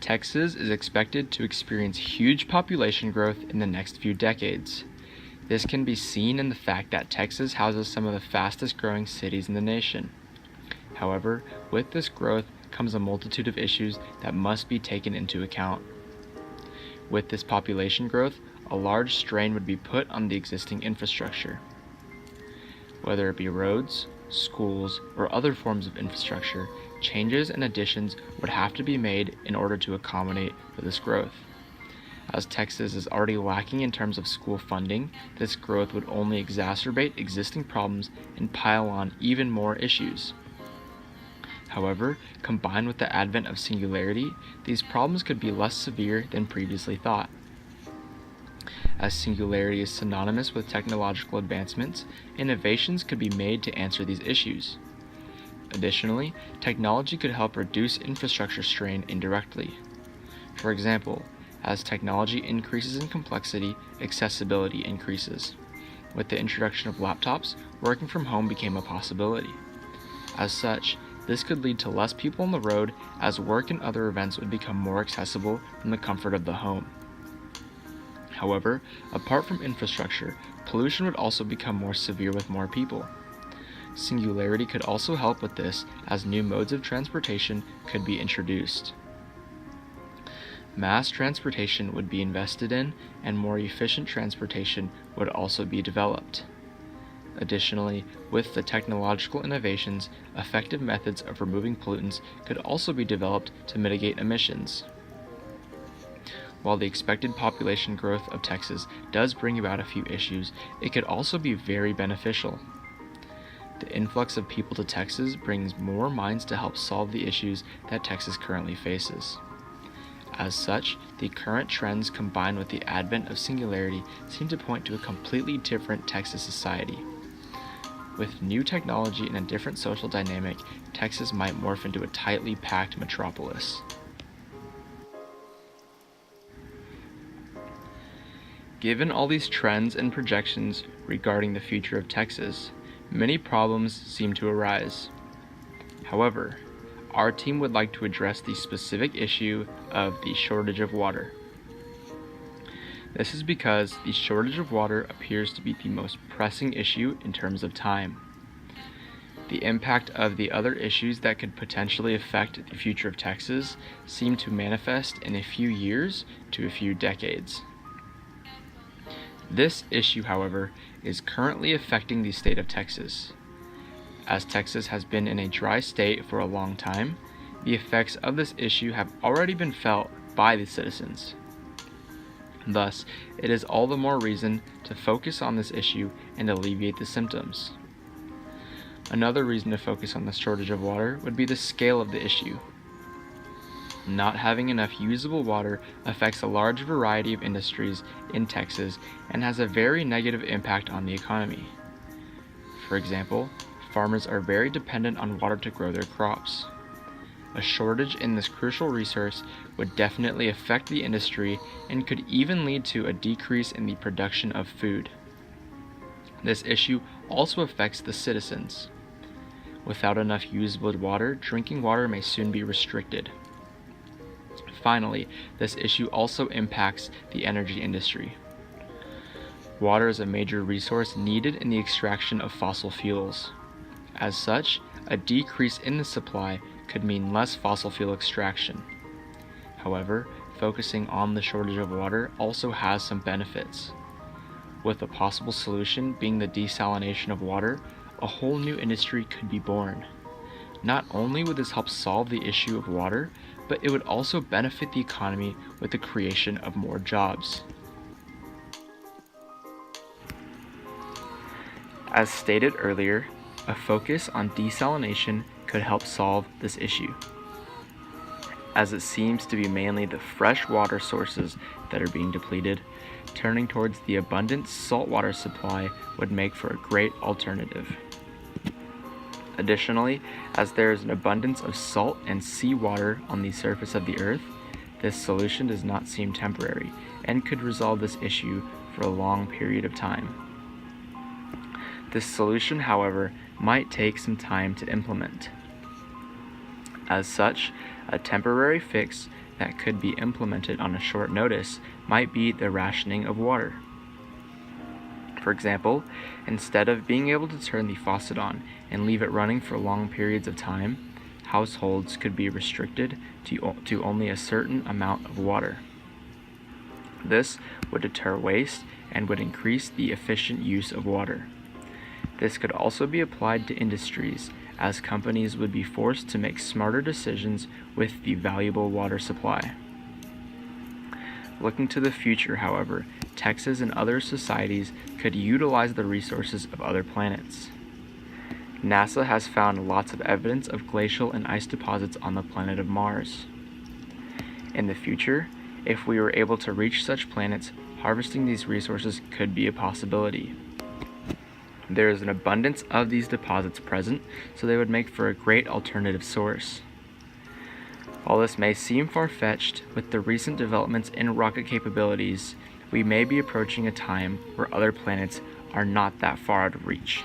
Texas is expected to experience huge population growth in the next few decades. This can be seen in the fact that Texas houses some of the fastest growing cities in the nation. However, with this growth comes a multitude of issues that must be taken into account. With this population growth, a large strain would be put on the existing infrastructure. Whether it be roads, schools, or other forms of infrastructure, changes and additions would have to be made in order to accommodate for this growth. As Texas is already lacking in terms of school funding, this growth would only exacerbate existing problems and pile on even more issues. However, combined with the advent of singularity, these problems could be less severe than previously thought. As singularity is synonymous with technological advancements, innovations could be made to answer these issues. Additionally, technology could help reduce infrastructure strain indirectly. For example, as technology increases in complexity, accessibility increases. With the introduction of laptops, working from home became a possibility. As such, this could lead to less people on the road, as work and other events would become more accessible from the comfort of the home. However, apart from infrastructure, pollution would also become more severe with more people. Singularity could also help with this, as new modes of transportation could be introduced. Mass transportation would be invested in, and more efficient transportation would also be developed. Additionally, with the technological innovations, effective methods of removing pollutants could also be developed to mitigate emissions. While the expected population growth of Texas does bring about a few issues, it could also be very beneficial. The influx of people to Texas brings more minds to help solve the issues that Texas currently faces. As such, the current trends combined with the advent of singularity seem to point to a completely different Texas society. With new technology and a different social dynamic, Texas might morph into a tightly packed metropolis. Given all these trends and projections regarding the future of Texas, many problems seem to arise. However, our team would like to address the specific issue of the shortage of water. This is because the shortage of water appears to be the most pressing issue in terms of time. The impact of the other issues that could potentially affect the future of Texas seem to manifest in a few years to a few decades. This issue, however, is currently affecting the state of Texas. As Texas has been in a dry state for a long time, the effects of this issue have already been felt by the citizens. Thus, it is all the more reason to focus on this issue and alleviate the symptoms. Another reason to focus on the shortage of water would be the scale of the issue. Not having enough usable water affects a large variety of industries in Texas and has a very negative impact on the economy. For example, farmers are very dependent on water to grow their crops. A shortage in this crucial resource would definitely affect the industry and could even lead to a decrease in the production of food. This issue also affects the citizens. Without enough usable water, drinking water may soon be restricted. Finally, this issue also impacts the energy industry. Water is a major resource needed in the extraction of fossil fuels. As such, a decrease in the supply could mean less fossil fuel extraction. However, focusing on the shortage of water also has some benefits. With a possible solution being the desalination of water, a whole new industry could be born. Not only would this help solve the issue of water, but it would also benefit the economy with the creation of more jobs. As stated earlier, a focus on desalination could help solve this issue, as it seems to be mainly the fresh water sources that are being depleted. Turning towards the abundant saltwater supply would make for a great alternative. Additionally, as there is an abundance of salt and seawater on the surface of the earth, this solution does not seem temporary and could resolve this issue for a long period of time. This solution, however, might take some time to implement. As such, a temporary fix that could be implemented on a short notice might be the rationing of water. For example, instead of being able to turn the faucet on and leave it running for long periods of time, households could be restricted to only a certain amount of water. This would deter waste and would increase the efficient use of water. This could also be applied to industries, as companies would be forced to make smarter decisions with the valuable water supply. Looking to the future, however, Texas and other societies could utilize the resources of other planets. NASA has found lots of evidence of glacial and ice deposits on the planet of Mars. In the future, if we were able to reach such planets, harvesting these resources could be a possibility. There is an abundance of these deposits present, so they would make for a great alternative source. While this may seem far-fetched, with the recent developments in rocket capabilities, we may be approaching a time where other planets are not that far out of reach.